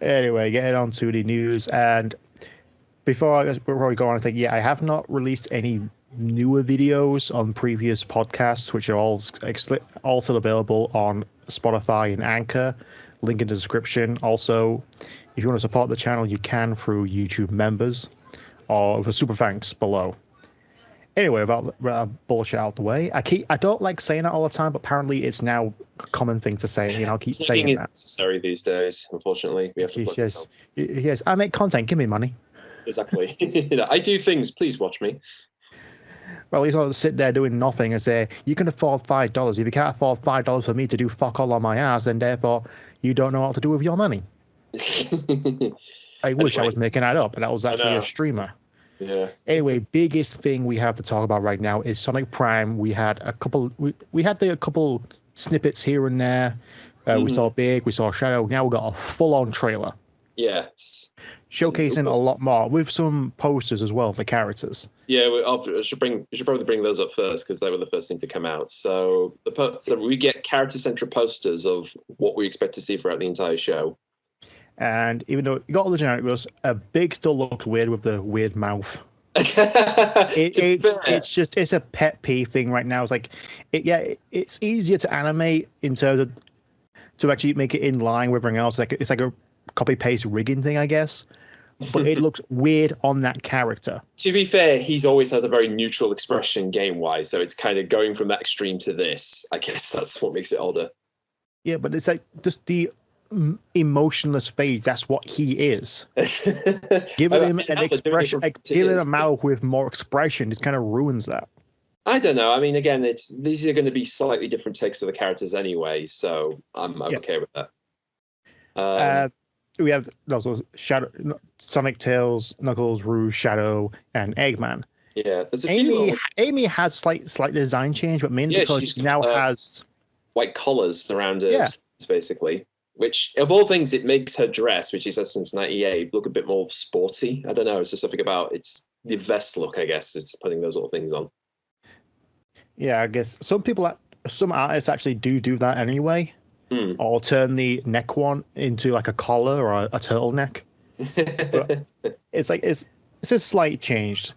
Anyway, getting on to the news, and before we go on, I think I have not released any newer videos on previous podcasts, which are all still available on Spotify and Anchor. Link in the description. Also, if you want to support the channel, you can through YouTube members or with a super thanks below. Anyway, about bullshit out the way. I don't like saying that all the time, but apparently it's now a common thing to say, and I'll keep saying is that. necessary these days. Unfortunately, we have to plug this out. Yes, I make content. Give me money. Exactly. I do things. Please watch me. Well, at least I'll sit there doing nothing and say, you can afford $5. If you can't afford $5 for me to do fuck all on my ass, then therefore you don't know what to do with your money. I wish I was making that up, and that was actually a streamer. Yeah. Anyway, biggest thing we have to talk about right now is Sonic Prime. We had a couple snippets here and there. We saw Big, we saw Shadow. Now we got a full-on trailer. Yes. Showcasing a lot more with some posters as well of the characters. Yeah, we should probably bring those up first because they were the first thing to come out. So we get character-centric posters of what we expect to see throughout the entire show. And even though you got all the generic ones, Big still looks weird with the weird mouth. It's a pet peeve thing right now. It's like, it's easier to animate in terms of to actually make it in line with everything else. It's like a copy paste rigging thing, I guess. But it looks weird on that character. To be fair, he's always had a very neutral expression game-wise, so it's kind of going from that extreme to this. I guess that's what makes it odder. Yeah, but it's like just the emotionless face. That's what he is. Giving him an expression, giving him a mouth with more expression, it kind of ruins that. I don't know. I mean, again, these are going to be slightly different takes of the characters anyway, so I'm okay with that. We have also Shadow, Sonic, Tails, Knuckles, Rouge, Shadow, and Eggman. Yeah, there's Amy has slight design change, but mainly because she now has white collars around her, basically. Which, of all things, it makes her dress, which she's had since '98, look a bit more sporty. I don't know. It's just something about the vest look, I guess. It's putting those little things on. Yeah, I guess some artists actually do that anyway. Or turn the neck one into like a collar or a turtleneck. But it's a slight change.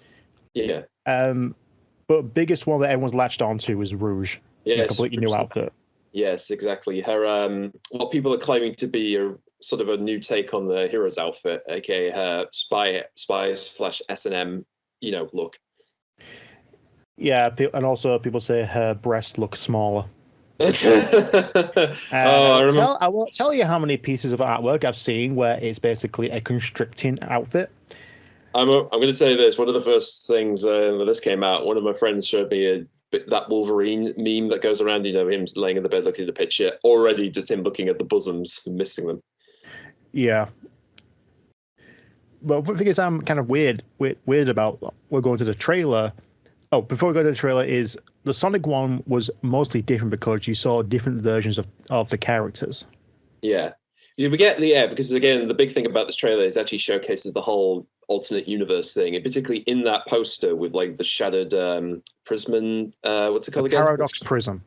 Yeah. But biggest one that everyone's latched onto is Rouge. Yeah, a completely new outfit. Yes, exactly. Her what people are claiming to be a sort of a new take on the hero's outfit, aka her spy / S&M, look. Yeah, and also people say her breasts look smaller. I won't tell you how many pieces of artwork I've seen where it's basically a constricting outfit. I'm going to tell you this. One of the first things when this came out, one of my friends showed me that Wolverine meme that goes around, him laying in the bed looking at the picture, already just him looking at the bosoms and missing them. Yeah. Well, the thing is, I'm kind of weird about, we're going to the trailer. Oh, before we go to the trailer, is the Sonic one was mostly different because you saw different versions of the characters. Yeah. We get because again, the big thing about this trailer is actually showcases the whole alternate universe thing, and particularly in that poster with like the shattered prism. What's it called again? Paradox Prism.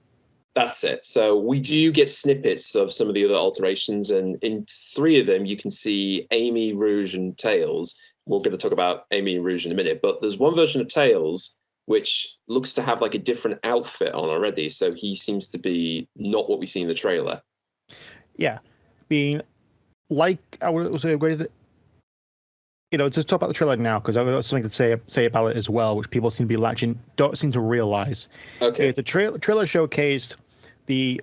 That's it. So we do get snippets of some of the other alterations, and in 3 of them, you can see Amy, Rouge, and Tails. We're going to talk about Amy and Rouge in a minute, but there's one version of Tails which looks to have like a different outfit on already. So he seems to be not what we see in the trailer. Yeah. Being like, I would say, just talk about the trailer now, because I've got something to say about it as well, which people seem to be don't seem to realize. Okay. The trailer showcased the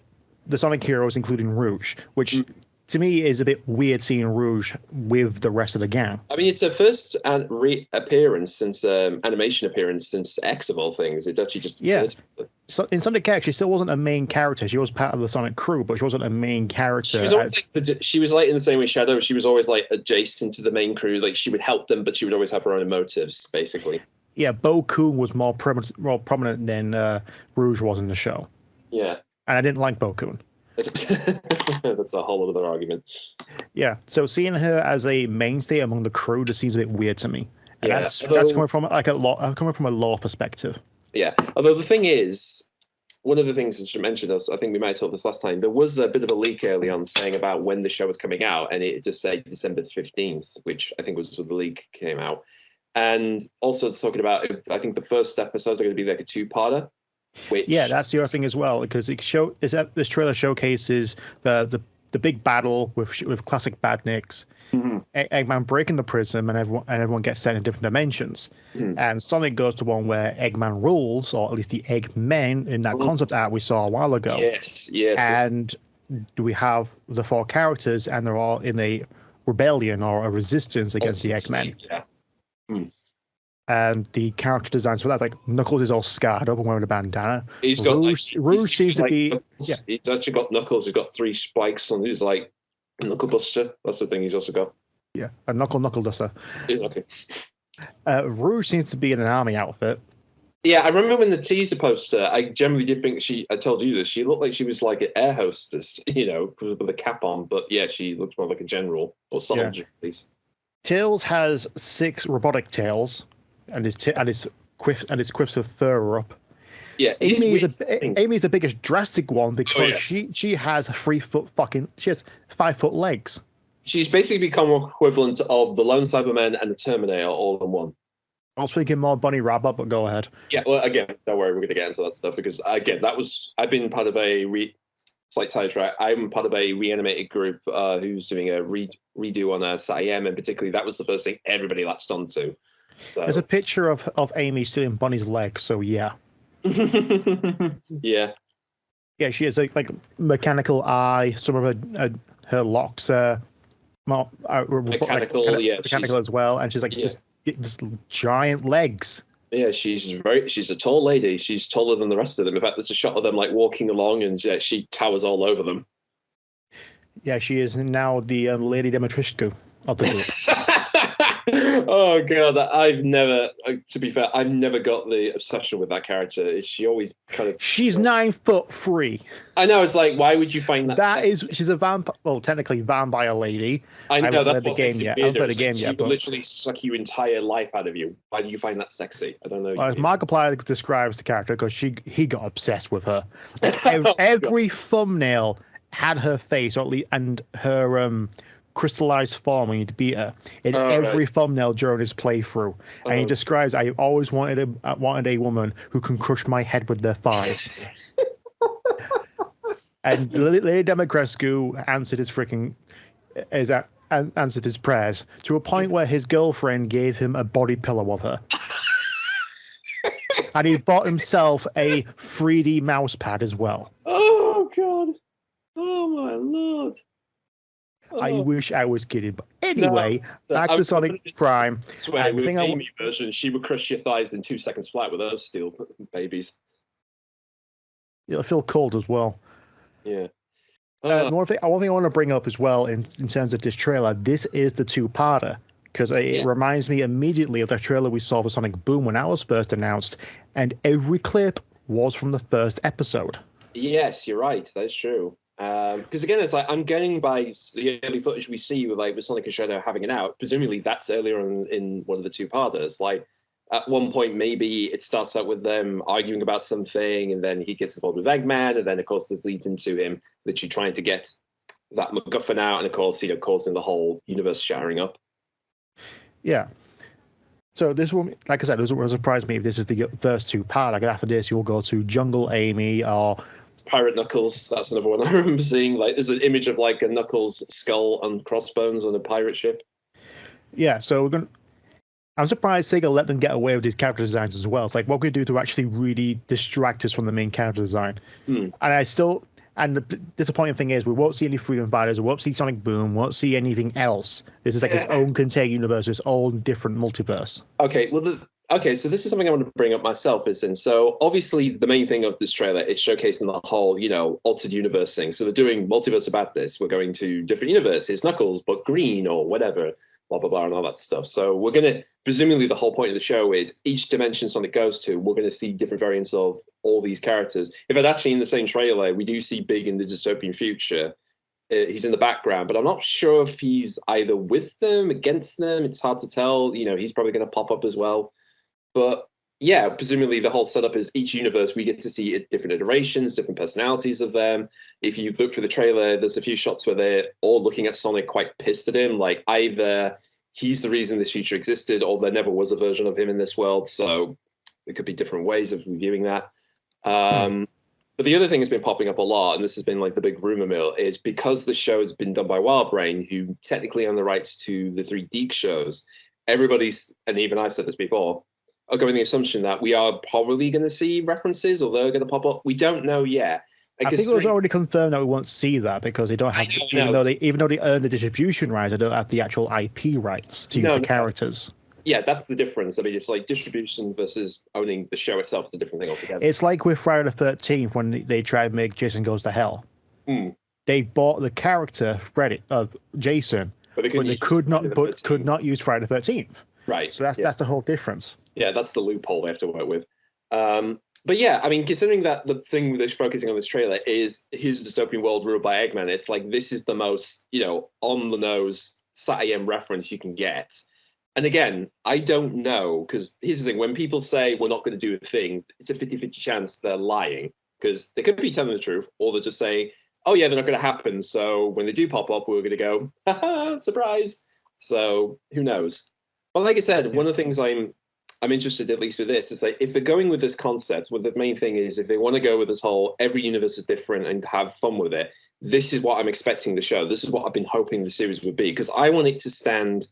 Sonic heroes, including Rouge, which to me is a bit weird seeing Rouge with the rest of the gang. I mean, it's her first appearance since animation appearance since X of all things. It actually just So in Sonic X, she still wasn't a main character. She was part of the Sonic crew, but she wasn't a main character. She was always she was like in the same way Shadow. She was always like adjacent to the main crew. Like she would help them, but she would always have her own motives, basically. Yeah, Bo Koon was more prominent than Rouge was in the show. Yeah, and I didn't like Bo Koon. That's a whole other argument. Yeah, so seeing her as a mainstay among the crew just seems a bit weird to me. And that's coming from a lore perspective. Yeah, although the thing is, one of the things that you mentioned, I think we might have talked this last time, there was a bit of a leak early on saying about when the show was coming out, and it just said December 15th, which I think was when the leak came out. And also talking about, I think the first episodes are going to be like a two-parter. Which, yeah, that's the other thing as well, because this trailer showcases the big battle with classic badniks, Eggman breaking the prism, and everyone gets sent in different dimensions. And Sonic goes to one where Eggman rules, or at least the Eggmen in that concept art we saw a while ago. Yes. And we have the four characters, and they're all in a rebellion or a resistance against the Eggmen. Yeah. And the character designs for that, like Knuckles is all scarred up and wearing a bandana. He's got Rouge seems to be. Knuckles. Yeah. He's actually got Knuckles. He's got 3 spikes on. He's like Knuckle Buster. That's the thing he's also got. Yeah, a Knuckle Duster. Exactly. Rouge seems to be in an army outfit. Yeah, I remember when the teaser poster, I generally did think I told you this, she looked like she was like an air hostess, with a cap on. But yeah, she looks more like a general or soldier, at least. Tails has 6 robotic tails, and his quips of fur are up. Yeah, Amy's the biggest drastic one because she has 3 foot she has 5 foot legs. She's basically become equivalent of the Lone Cyberman and the Terminator all in one. I was thinking more Bunny Rabbit, but go ahead. Yeah, well, again, don't worry, we're going to get into that stuff because, again, I've been part of a slight sidetrack. I'm part of a reanimated group who's doing a redo on SAM, and particularly that was the first thing everybody latched onto. So there's a picture of Amy stealing Bunny's legs, so yeah. Yeah. Yeah, she has like mechanical eye. Some of her locks are mechanical as well, and she's like just giant legs. Yeah, she's a tall lady. She's taller than the rest of them. In fact, there's a shot of them like walking along, and she towers all over them. Yeah, she is now the Lady Dimitrescu of the group. Oh god, to be fair, I've never got the obsession with that character. She always kind of. She's 9'3". I know. It's like, why would you find that? She's a vampire. Well, technically, vampire lady. I know that's the game yet. I haven't played the game yet. She would literally suck your entire life out of you. Why do you find that sexy? I don't know. As Markiplier describes the character, because he got obsessed with her. Every thumbnail had her face, and her crystallized form when you beat her in every thumbnail during his playthrough. And he describes, I always wanted a woman who can crush my head with their thighs. And Lady Dimitrescu answered his prayers to a point where his girlfriend gave him a body pillow of her. And he bought himself a 3D mouse pad as well. Oh god. Oh my lord. I wish I was kidding, but anyway, back to Sonic Prime. I swear, with the Amy version, she would crush your thighs in 2 seconds flat with those steel babies. It'll feel cold as well. Yeah. One thing I want to bring up as well in terms of this trailer, this is the 2-parter, because it reminds me immediately of the trailer we saw for Sonic Boom when that was first announced, and every clip was from the first episode. Yes, you're right. That's true. Because again, it's like I'm going by the early footage we see with Sonic and Shadow having it out. Presumably, that's earlier in one of the 2-parters. Like at one point, maybe it starts out with them arguing about something, and then he gets involved with Eggman, and then of course this leads into him literally trying to get that MacGuffin out, and of course, causing the whole universe shattering up. Yeah. So this will, like I said, it will surprise me if this is the first 2-part. Like after this, you'll go to Jungle Amy or Pirate Knuckles. That's another one I remember seeing. Like, there's an image of like a Knuckles skull and crossbones on a pirate ship. Yeah, so I'm surprised Sega let them get away with these character designs as well. It's like, what can we do to actually really distract us from the main character design? And the disappointing thing is, we won't see any Freedom Fighters, we won't see Sonic Boom, we won't see anything else. This is like its own contained universe, its own different multiverse. Okay, well, so this is something I want to bring up myself. So obviously the main thing of this trailer is showcasing the whole, altered universe thing. So they're doing multiverse about this. We're going to different universes, Knuckles, but green or whatever, blah, blah, blah, and all that stuff. So we're going to, presumably the whole point of the show is each dimension Sonic goes to, we're going to see different variants of all these characters. In fact, actually in the same trailer, we do see Big in the dystopian future. He's in the background, but I'm not sure if he's either with them, against them. It's hard to tell. He's probably going to pop up as well. But yeah, presumably the whole setup is each universe we get to see different iterations, different personalities of them. If you look through the trailer, there's a few shots where they're all looking at Sonic quite pissed at him, like either he's the reason this future existed, or there never was a version of him in this world. So there could be different ways of viewing that. But the other thing that's been popping up a lot, and this has been like the big rumor mill, is because the show has been done by WildBrain, who technically own the rights to the three Deke shows, everybody's, and even I've said this before, are going the assumption that we are probably going to see references or they're going to pop up. We don't know yet. I think it was already confirmed that we won't see that because they don't have, even though they earn the distribution rights, they don't have the actual IP rights to use the characters. Yeah, that's the difference. I mean, it's like distribution versus owning the show itself is a different thing altogether. It's like with Friday the 13th when they tried to make Jason Goes to Hell. They bought the character Freddy of Jason, but they could not use Friday the 13th. Right. So that's the whole difference. Yeah, that's the loophole they have to work with. But yeah, I mean, considering that the thing they're focusing on this trailer is his dystopian world ruled by Eggman, it's like this is the most, on the nose SAT-AM reference you can get. And again, I don't know, because here's the thing, when people say we're not going to do a thing, it's a 50-50 chance they're lying, because they could be telling the truth, or they're just saying, oh yeah, they're not going to happen, so when they do pop up, we're going to go, haha, surprise. So who knows? But like I said, one of the things I'm interested, at least with this, is like if they're going with this concept, well, the main thing is if they want to go with this whole every universe is different and have fun with it, this is what I'm expecting the show. This is what I've been hoping the series would be, because I want it to stand.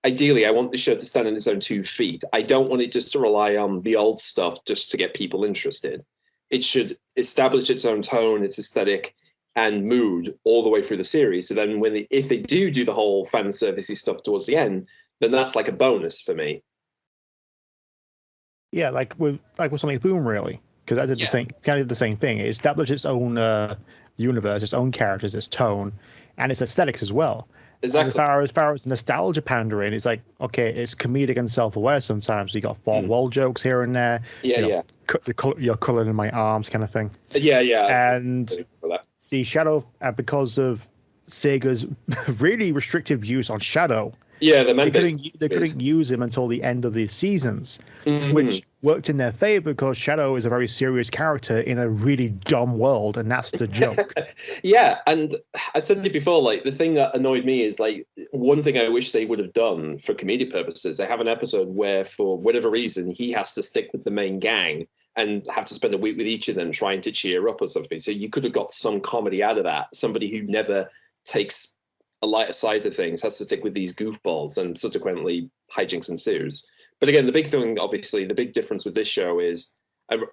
Ideally, I want the show to stand on its own 2 feet. I don't want it just to rely on the old stuff just to get people interested. It should establish its own tone, its aesthetic, and mood all the way through the series. So then, if they do the whole fan servicey stuff towards the end, then that's like a bonus for me. Yeah, like with Sonic Boom, really, because I did the same thing. It established its own universe, its own characters, its tone, and its aesthetics as well. Exactly. And as far as nostalgia pandering, it's like, okay, it's comedic and self-aware sometimes. You got fourth wall jokes here and there. Yeah. You're coloring in my arms, kind of thing. Yeah. And the Shadow, because of Sega's really restrictive use on Shadow. Yeah, they couldn't use him until the end of the seasons, which worked in their favor because Shadow is a very serious character in a really dumb world, and that's the joke. Yeah, and I've said it before, like the thing that annoyed me is like one thing I wish they would have done for comedic purposes. They have an episode where, for whatever reason, he has to stick with the main gang and have to spend a week with each of them trying to cheer up or something. So you could have got some comedy out of that. Somebody who never takes a lighter side of things has to stick with these goofballs, and subsequently hijinks ensues. But again, the big thing, obviously, the big difference with this show is,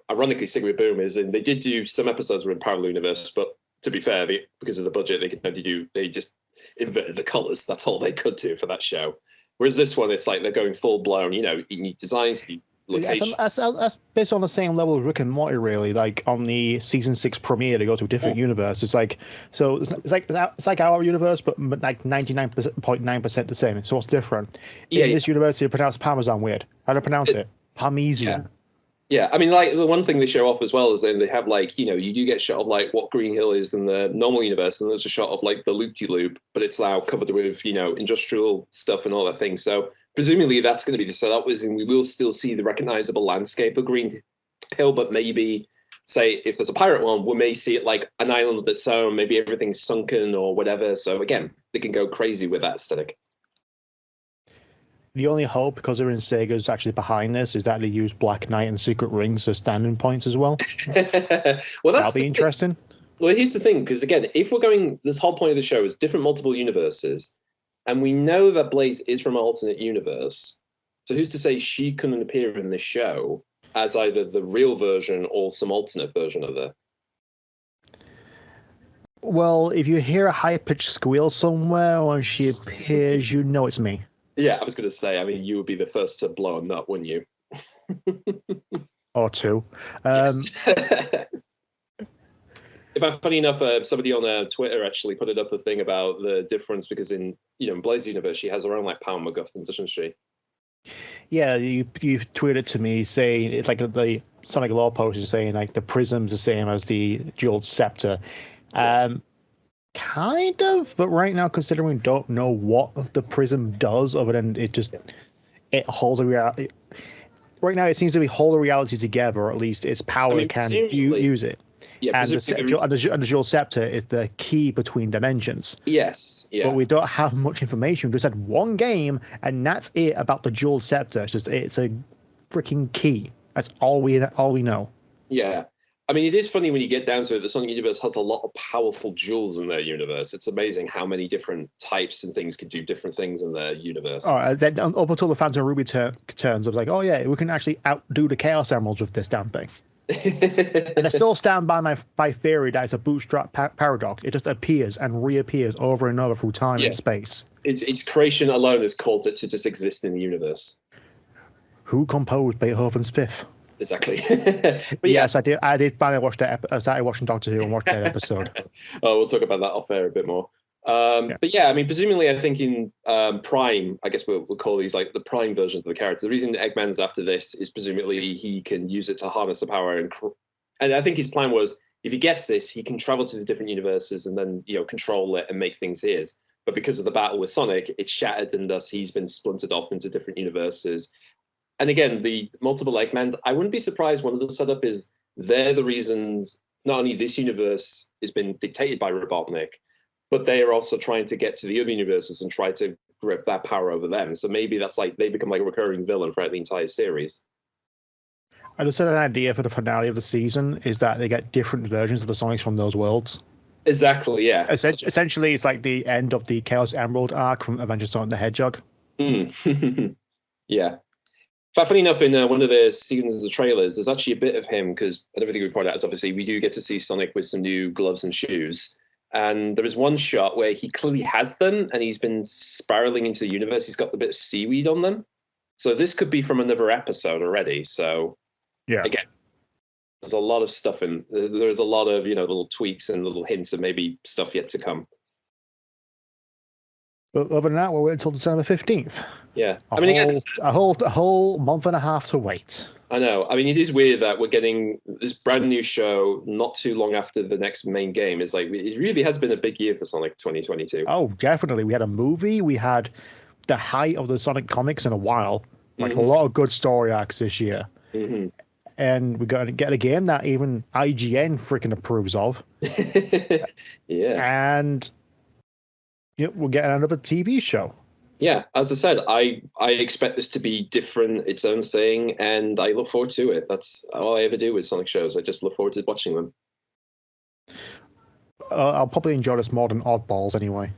ironically, sticking with Boom, is, and they did do some episodes were in parallel universe, but to be fair, because of the budget, they just inverted the colors. That's all they could do for that show. Whereas this one, it's like they're going full blown. You need designs, you locations. That's based on the same level as Rick and Morty, really. Like on the season 6 premiere, they go to a different universe. It's like our universe, but like 99.9% the same. So what's different? In this universe, they pronounce Parmesan weird. How do I pronounce it? Parmesan. Yeah, I mean, like the one thing they show off as well is then they have like, you do get a shot of like what Green Hill is in the normal universe, and there's a shot of like the loop-de-loop, but it's now covered with, industrial stuff and all that thing. So presumably that's going to be the setup, and we will still see the recognizable landscape of Green Hill, but maybe, say, if there's a pirate one, we may see it like an island of its own, maybe everything's sunken or whatever. So again, they can go crazy with that aesthetic. The only hope, because they're in Sega's actually behind this, is that they use Black Knight and Secret Rings as standing points as well. Well, that'll be interesting. Well, here's the thing, because again, if we're going, this whole point of the show is different multiple universes, and we know that Blaze is from an alternate universe. So who's to say she couldn't appear in this show as either the real version or some alternate version of her? Well, if you hear a high-pitched squeal somewhere when she appears, you know it's me. Yeah, I was going to say, I mean, you would be the first to blow a nut, wouldn't you? Or two. Yes. In fact, funny enough, somebody on Twitter actually put it up a thing about the difference, because in Blaze universe, she has her own like power MacGuffin, doesn't she? Yeah, you tweeted to me saying it's like the Sonic Law post is saying like the prism's the same as the Jeweled Scepter. Kind of, but right now, considering we don't know what the prism does, other than it holds a reality. right now it seems to be hold the reality together, or at least its I power mean, can presumably, use it. yeah, And presumably, the dual scepter is the key between dimensions. yes, But yeah. we don't have much information. We just had one game, and that's it about the dual scepter. It's a freaking key. That's all we know. Yeah. I mean, it is funny when you get down to it. The Sonic universe has a lot of powerful jewels in their universe. It's amazing how many different types and things could do different things in their universes. Then up until the Phantom Ruby turns, I was like, oh yeah, we can actually outdo the Chaos Emeralds with this damn thing. And I still stand by my theory that it's a bootstrap paradox. It just appears and reappears over and over through time Yeah, and space. its creation alone has caused it to just exist in the universe. Who composed Beethoven's Fifth? Exactly. But yeah. Yes, I did. I did finally watch that. I started watching Doctor Who and watched that episode. Oh, we'll talk about that off air a bit more. Yeah. But yeah, I mean, presumably, I think in Prime, I guess we'll call these like the Prime versions of the character. The reason Eggman's after this is presumably he can use it to harness the power, and I think his plan was if he gets this, he can travel to the different universes and then control it and make things his. But because of the battle with Sonic, it's shattered, and thus he's been splintered off into different universes. And again, the multiple Eggmans, I wouldn't be surprised one of the setup is they're the reasons not only this universe has been dictated by Robotnik, but they are also trying to get to the other universes and try to grip that power over them. So maybe that's like they become like a recurring villain throughout the entire series. I just had an idea for the finale of the season is that they get different versions of the Sonics from those worlds. Exactly, yeah. Essentially, it's like the end of the Chaos Emerald arc from Avengers Sonic the Hedgehog. Yeah. But funny enough, in one of the scenes of the trailers, there's actually a bit of him because everything we pointed out is obviously we do get to see Sonic with some new gloves and shoes. And there is one shot where he clearly has them and he's been spiraling into the universe. He's got the bit of seaweed on them. So this could be from another episode already. So Yeah. again, there's a lot of stuff in there's a lot of little tweaks and little hints of maybe stuff yet to come. But other than that, we'll wait until December 15th. Yeah. A whole month and a half to wait. I know. I mean, it is weird that we're getting this brand new show not too long after the next main game. It's like it really has been a big year for Sonic 2022. Oh, definitely. We had a movie. We had the height of the Sonic comics in a while. Like a lot of good story arcs this year. Mm-hmm. And we're going to get a game that even IGN freaking approves of. Yeah. And we'll get another TV show. Yeah, as I said, I expect this to be different, its own thing, and I look forward to it. That's all I ever do with Sonic shows. I just look forward to watching them. I'll probably enjoy this more than Oddballs anyway.